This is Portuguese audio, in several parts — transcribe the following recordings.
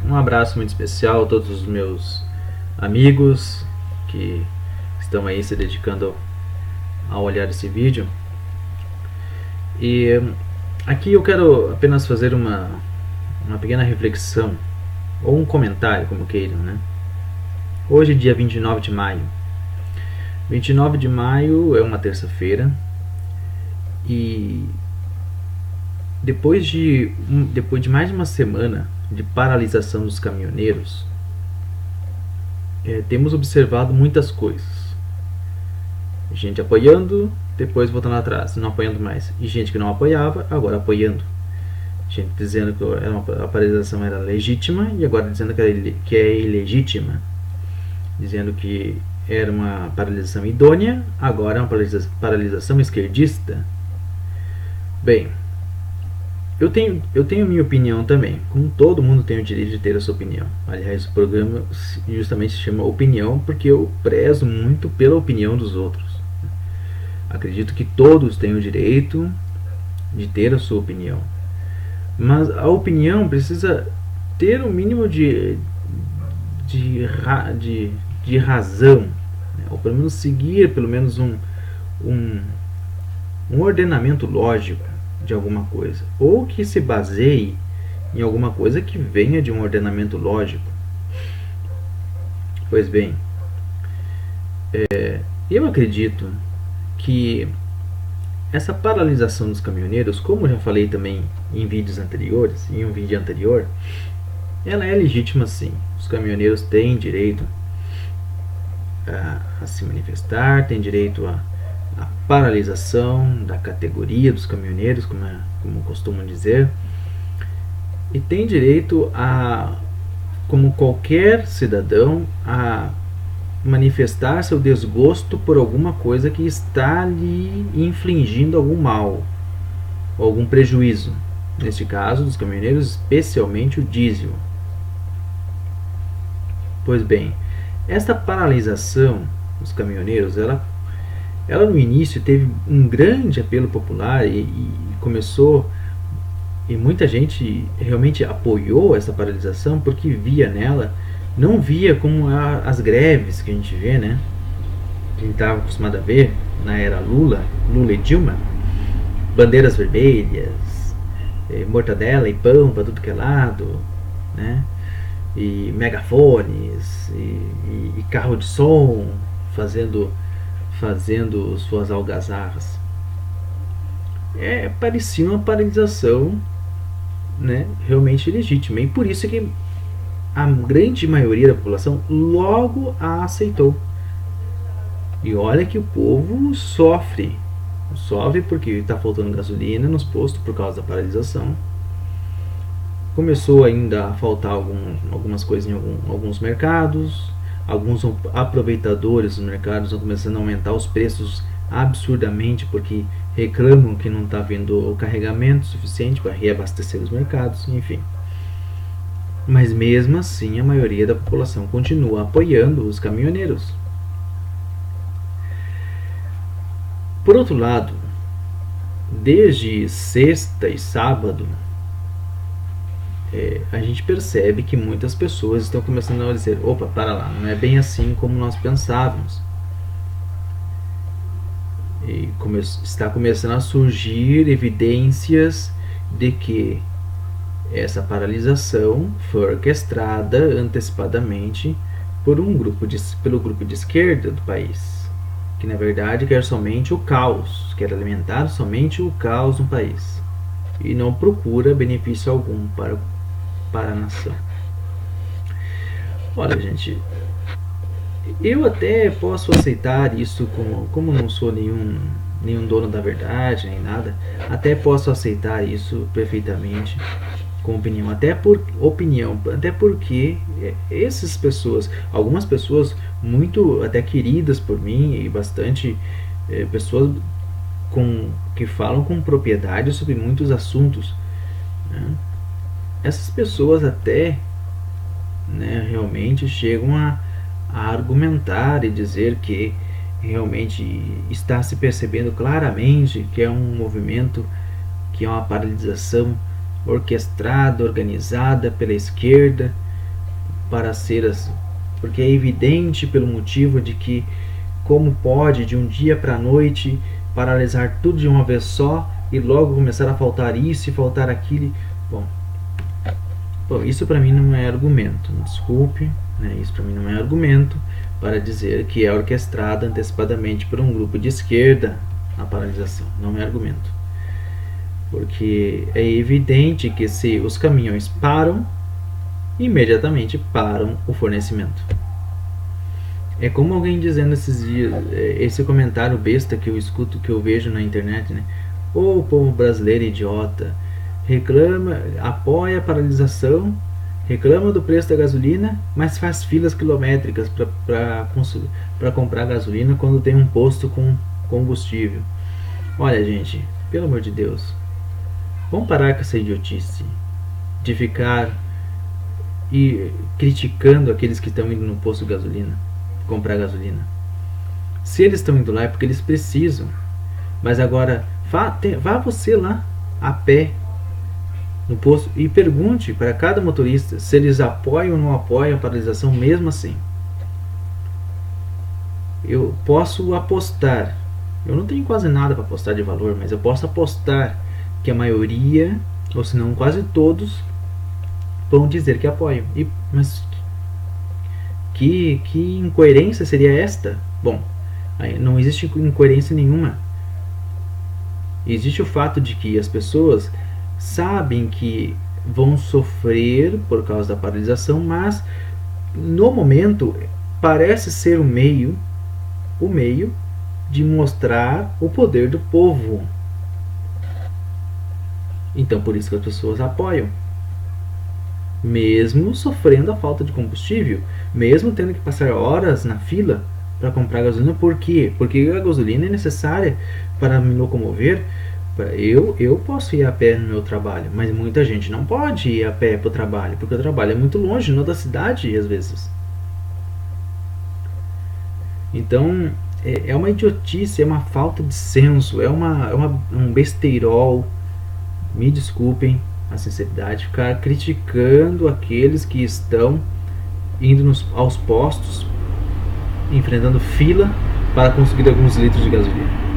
um abraço muito especial a todos os meus amigos que estão aí se dedicando a olhar esse vídeo. E aqui eu quero apenas fazer uma pequena reflexão, ou um comentário, como queiram, né? Hoje, dia 29 de maio. 29 de maio é uma terça-feira e depois de mais de uma semana de paralisação dos caminhoneiros, temos observado muitas coisas. Gente apoiando, depois voltando atrás, não apoiando mais. E gente que não apoiava, agora apoiando. Gente dizendo que a paralisação era legítima e agora dizendo que é ilegítima. Dizendo que era uma paralisação idônea, agora é uma paralisação esquerdista. Bem, eu tenho minha opinião também, como todo mundo tem o direito de ter a sua opinião. Aliás, o programa justamente se chama Opinião porque eu prezo muito pela opinião dos outros. Acredito que todos têm o direito de ter a sua opinião, mas a opinião precisa ter o mínimo de razão, né? Ou pelo menos seguir pelo menos um ordenamento lógico de alguma coisa, ou que se baseie em alguma coisa que venha de um ordenamento lógico. Pois bem, eu acredito que essa paralisação dos caminhoneiros, como eu já falei também em vídeos anteriores, em um vídeo anterior, ela é legítima sim. Os caminhoneiros têm direito a se manifestar, têm direito a paralisação da categoria dos caminhoneiros, como costumam dizer, e tem direito como qualquer cidadão, a manifestar seu desgosto por alguma coisa que está lhe infligindo algum mal, ou algum prejuízo. Neste caso, dos caminhoneiros, especialmente o diesel. Pois bem, esta paralisação dos caminhoneiros, ela no início teve um grande apelo popular e começou, e muita gente realmente apoiou essa paralisação porque via nela, não via como as greves que a gente vê, né? Que a gente estava acostumado a ver na era Lula e Dilma, bandeiras vermelhas, mortadela e pão para tudo que é lado, né? E megafones e carro de som fazendo suas algazarras. Parecia uma paralisação, né, realmente legítima, e por isso que a grande maioria da população logo a aceitou. E olha que o povo sofre porque está faltando gasolina nos postos por causa da paralisação. Começou ainda a faltar algumas coisas em alguns mercados. Alguns aproveitadores dos mercados estão começando a aumentar os preços absurdamente porque reclamam que não está havendo o carregamento suficiente para reabastecer os mercados, enfim. Mas mesmo assim a maioria da população continua apoiando os caminhoneiros. Por outro lado, desde sexta e sábado, a gente percebe que muitas pessoas estão começando a dizer: opa, para lá, não é bem assim como nós pensávamos. E está começando a surgir evidências de que essa paralisação foi orquestrada antecipadamente pelo grupo de esquerda do país, que na verdade quer somente o caos, quer alimentar somente o caos no país e não procura benefício algum para a nação. Olha, gente, eu até posso aceitar isso como não sou nenhum dono da verdade nem nada, até posso aceitar isso perfeitamente como opinião, até porque algumas pessoas muito até queridas por mim e bastante pessoas que falam com propriedade sobre muitos assuntos, né? Essas pessoas até, né, realmente chegam a argumentar e dizer que realmente está se percebendo claramente que é um movimento, que é uma paralisação orquestrada, organizada pela esquerda para ser assim, porque é evidente pelo motivo de que como pode de um dia para a noite paralisar tudo de uma vez só e logo começar a faltar isso e faltar aquilo. Bom, isso para mim não é argumento, desculpe, né? Isso para mim não é argumento para dizer que é orquestrada antecipadamente por um grupo de esquerda a paralisação, não é argumento. Porque é evidente que se os caminhões param, imediatamente param o fornecimento. É como alguém dizendo esses dias, esse comentário besta que eu escuto, que eu vejo na internet, né? O povo brasileiro idiota reclama, apoia a paralisação, reclama do preço da gasolina, mas faz filas quilométricas para comprar gasolina quando tem um posto com combustível. Olha, gente, pelo amor de Deus, vamos parar com essa idiotice de ficar criticando aqueles que estão indo no posto de gasolina comprar gasolina. Se eles estão indo lá é porque eles precisam. Mas agora vá você lá a pé no posto e pergunte para cada motorista se eles apoiam ou não apoiam a paralisação mesmo assim. Eu posso apostar, eu não tenho quase nada para apostar de valor, mas eu posso apostar que a maioria, ou se não quase todos, vão dizer que apoiam. Mas que incoerência seria esta? Bom, não existe incoerência nenhuma. Existe o fato de que as pessoas sabem que vão sofrer por causa da paralisação, mas no momento parece ser o meio de mostrar o poder do povo. Então por isso que as pessoas apoiam, mesmo sofrendo a falta de combustível, mesmo tendo que passar horas na fila para comprar gasolina. Por quê? Porque a gasolina é necessária para me locomover. Eu posso ir a pé no meu trabalho, mas muita gente não pode ir a pé para o trabalho, porque o trabalho é muito longe, não da cidade às vezes. Então é uma idiotice, é uma falta de senso, é um besteirol. Me desculpem a sinceridade, ficar criticando aqueles que estão indo aos postos, enfrentando fila para conseguir alguns litros de gasolina.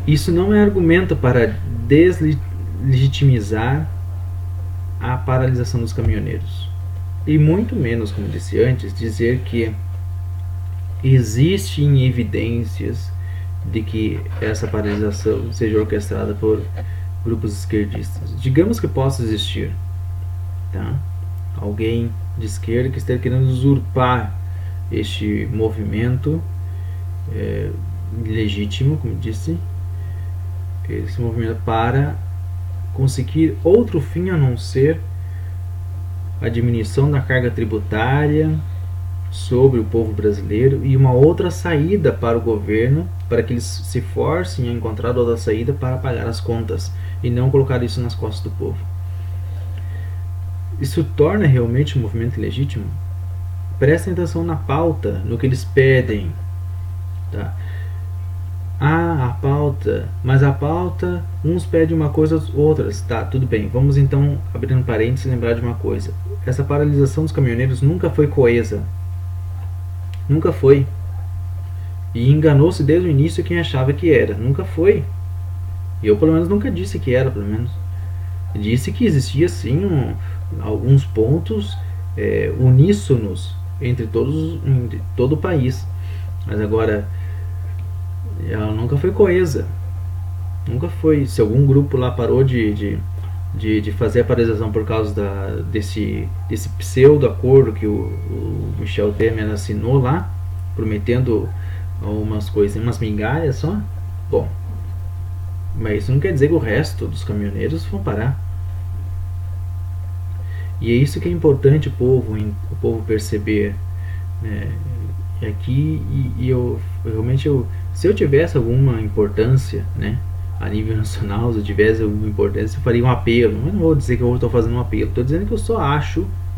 Isso não é argumento para deslegitimizar a paralisação dos caminhoneiros. E muito menos, como disse antes, dizer que existem evidências de que essa paralisação seja orquestrada por grupos esquerdistas. Digamos que possa existir, tá? Alguém de esquerda que esteja querendo usurpar este movimento legítimo, como disse, esse movimento para conseguir outro fim a não ser a diminuição da carga tributária sobre o povo brasileiro e uma outra saída para o governo, para que eles se forcem a encontrar outra saída para pagar as contas e não colocar isso nas costas do povo. Isso torna realmente um movimento legítimo? Prestem atenção na pauta, no que eles pedem, tá? A pauta, mas a pauta, uns pedem uma coisa, outras, tá, tudo bem. Vamos então, abrindo parênteses, lembrar de uma coisa. Essa paralisação dos caminhoneiros nunca foi coesa. Nunca foi. E enganou-se desde o início quem achava que era. Nunca foi. Eu, pelo menos, nunca disse que era, pelo menos. Disse que existia, sim, alguns pontos uníssonos entre todo o país. Mas agora, ela nunca foi coesa. Nunca foi. Se algum grupo lá parou de fazer a paralisação por causa desse pseudo-acordo que o Michel Temer assinou lá, prometendo umas coisas, umas migalhas só, bom, mas isso não quer dizer que o resto dos caminhoneiros vão parar. E é isso que é importante o povo perceber, né? Aqui, eu realmente, se eu tivesse alguma importância, né, a nível nacional, se eu tivesse alguma importância, eu faria um apelo. Eu não vou dizer que eu estou fazendo um apelo, estou dizendo que eu só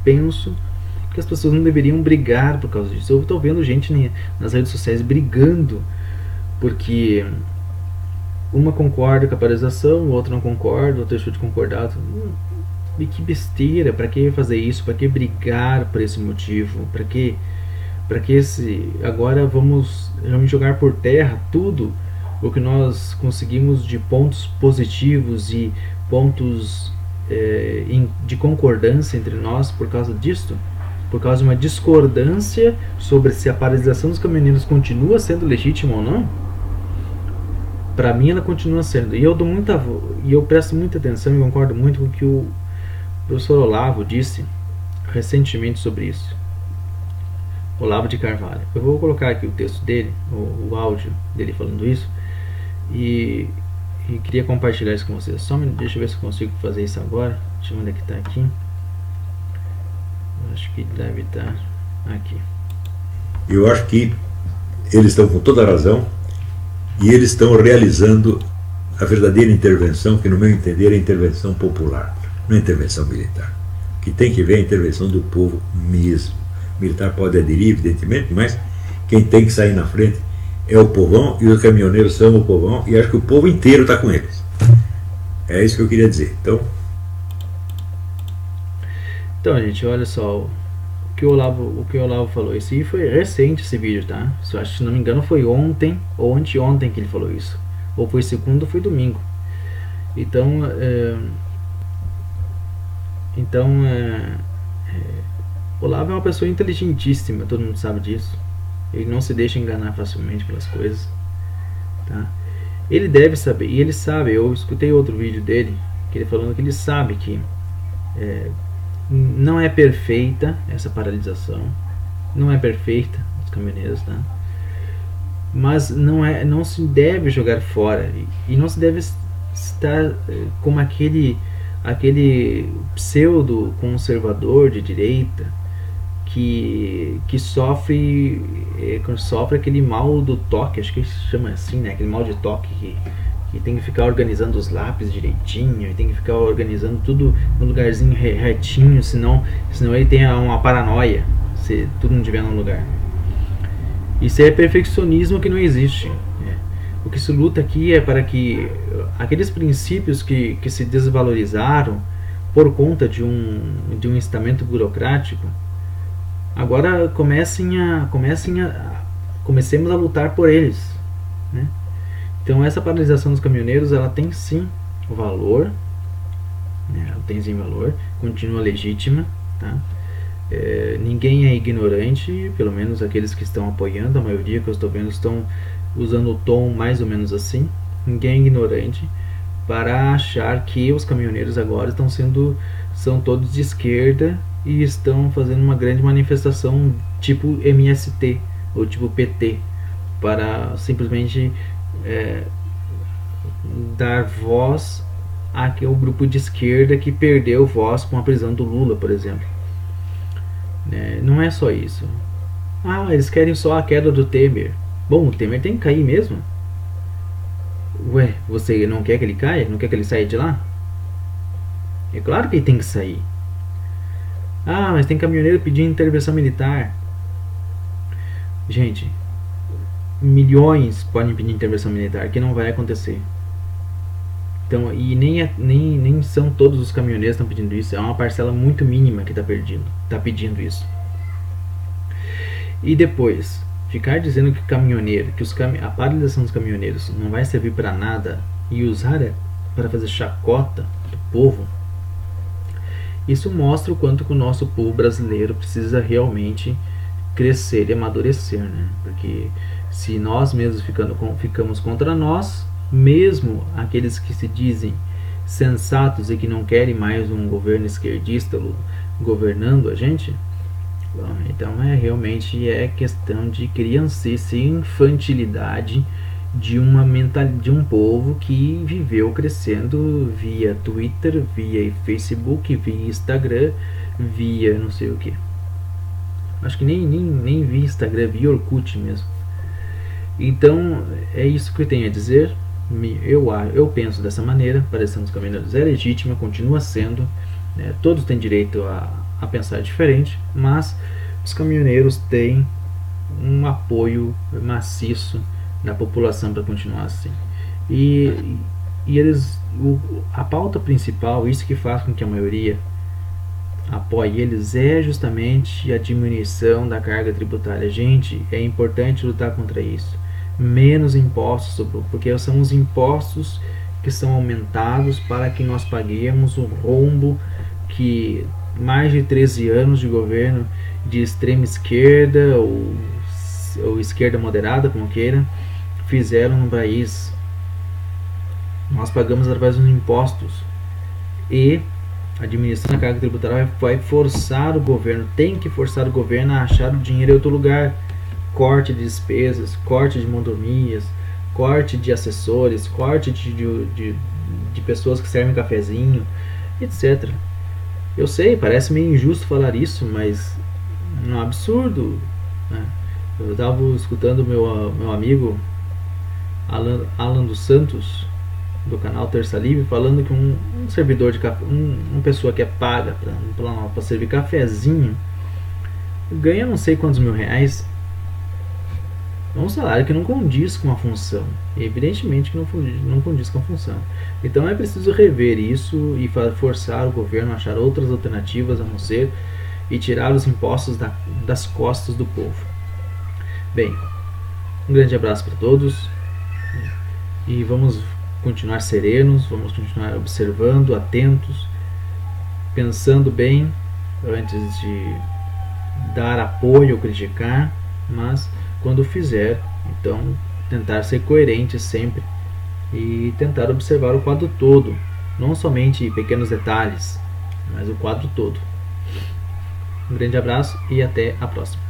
penso que as pessoas não deveriam brigar por causa disso. Eu estou vendo gente nas redes sociais brigando porque uma concorda com a paralisação, o outro não concorda, o outro deixou de concordar. E que besteira, para que fazer isso? Para que brigar por esse motivo? Para que agora vamos jogar por terra tudo o que nós conseguimos de pontos positivos e pontos de concordância entre nós por causa disto? Por causa de uma discordância sobre se a paralisação dos caminhoneiros continua sendo legítima ou não? Para mim ela continua sendo. E eu presto muita atenção e concordo muito com o que o professor Olavo disse recentemente sobre isso. Olavo de Carvalho. Eu vou colocar aqui o texto dele, o áudio dele falando isso, e queria compartilhar isso com vocês. Só deixa eu ver se eu consigo fazer isso agora. Deixa eu ver onde é que está aqui. Acho que deve estar aqui. Eu acho que eles estão com toda a razão e eles estão realizando a verdadeira intervenção, que no meu entender é a intervenção popular, não é intervenção militar. Que tem que ver a intervenção do povo mesmo. O militar pode aderir, evidentemente, mas quem tem que sair na frente é o povão, e os caminhoneiros são o povão, e acho que o povo inteiro está com eles. É isso que eu queria dizer. Então, gente, olha só o que o Olavo falou. Esse aí foi recente, esse vídeo, tá? Acho que, se não me engano, foi ontem ou anteontem que ele falou isso. Ou foi segunda ou foi domingo. Então, Olavo é uma pessoa inteligentíssima, todo mundo sabe disso. Ele não se deixa enganar facilmente pelas coisas, tá? Ele deve saber, e ele sabe. Eu escutei outro vídeo dele, que ele falando que ele sabe que não é perfeita essa paralisação, não é perfeita os caminhoneiros, tá? Mas não se deve jogar fora, e não se deve estar como aquele pseudo conservador de direita que sofre aquele mal do toque, acho que se chama assim, né? Aquele mal de toque que tem que ficar organizando os lápis direitinho, e tem que ficar organizando tudo no lugarzinho retinho, senão ele tem uma paranoia se tudo não estiver no lugar. Isso é perfeccionismo que não existe. O que se luta aqui é para que aqueles princípios que se desvalorizaram por conta de um estamento burocrático, agora comecemos a lutar por eles, né? Então essa paralisação dos caminhoneiros, ela tem sim valor, né? Ela tem sim valor, continua legítima, tá? Ninguém é ignorante, pelo menos aqueles que estão apoiando, a maioria que eu estou vendo estão usando o tom mais ou menos assim. Ninguém é ignorante para achar que os caminhoneiros agora são todos de esquerda e estão fazendo uma grande manifestação tipo MST ou tipo PT para simplesmente dar voz àquele grupo de esquerda que perdeu voz com a prisão do Lula, por exemplo. Não é só isso. Eles querem só a queda do Temer. Bom, o Temer tem que cair mesmo. Ué, você não quer que ele caia? Não quer que ele saia de lá? É claro que ele tem que sair. Mas tem caminhoneiro pedindo intervenção militar. Gente, milhões podem pedir intervenção militar, que não vai acontecer. Então, e nem são todos os caminhoneiros que estão pedindo isso. É uma parcela muito mínima que está pedindo isso. E depois, ficar dizendo que caminhoneiro, a paralisação dos caminhoneiros não vai servir para nada e usar para fazer chacota do povo, isso mostra o quanto que o nosso povo brasileiro precisa realmente crescer e amadurecer, né? Porque se nós mesmos ficamos contra nós, mesmo aqueles que se dizem sensatos e que não querem mais um governo esquerdista governando a gente, bom, então realmente é questão de criancice e infantilidade de um povo que viveu crescendo via Twitter, via Facebook, via Instagram, via não sei o que. Acho que nem via Instagram, via Orkut mesmo. Então é isso que eu tenho a dizer. Eu penso dessa maneira. A paralisação dos caminhoneiros é legítima, continua sendo, né? Todos têm direito a pensar diferente, mas os caminhoneiros têm um apoio maciço da população para continuar assim. E a pauta principal, isso que faz com que a maioria apoie eles, é justamente a diminuição da carga tributária. Gente, é importante lutar contra isso. Menos impostos, porque são os impostos que são aumentados para que nós paguemos o rombo que mais de 13 anos de governo de extrema esquerda ou esquerda moderada, como queira, fizeram no país. Nós pagamos através dos impostos, e a diminuição da carga tributária vai forçar o governo, tem que forçar o governo a achar o dinheiro em outro lugar. Corte de despesas, corte de mordomias, corte de assessores, corte de pessoas que servem cafezinho, etc. Eu sei, parece meio injusto falar isso, mas é um absurdo, né? Eu estava escutando meu amigo Alan dos Santos, do canal Terça Livre, falando que um servidor de café, uma pessoa que é paga para servir cafezinho, ganha não sei quantos mil reais. É um salário que não condiz com a função. Evidentemente que não condiz com a função. Então é preciso rever isso e forçar o governo a achar outras alternativas a não ser e tirar os impostos das costas do povo. Bem, um grande abraço para todos e vamos continuar serenos, vamos continuar observando, atentos, pensando bem antes de dar apoio ou criticar, mas quando fizer, então tentar ser coerente sempre e tentar observar o quadro todo, não somente pequenos detalhes, mas o quadro todo. Um grande abraço e até a próxima.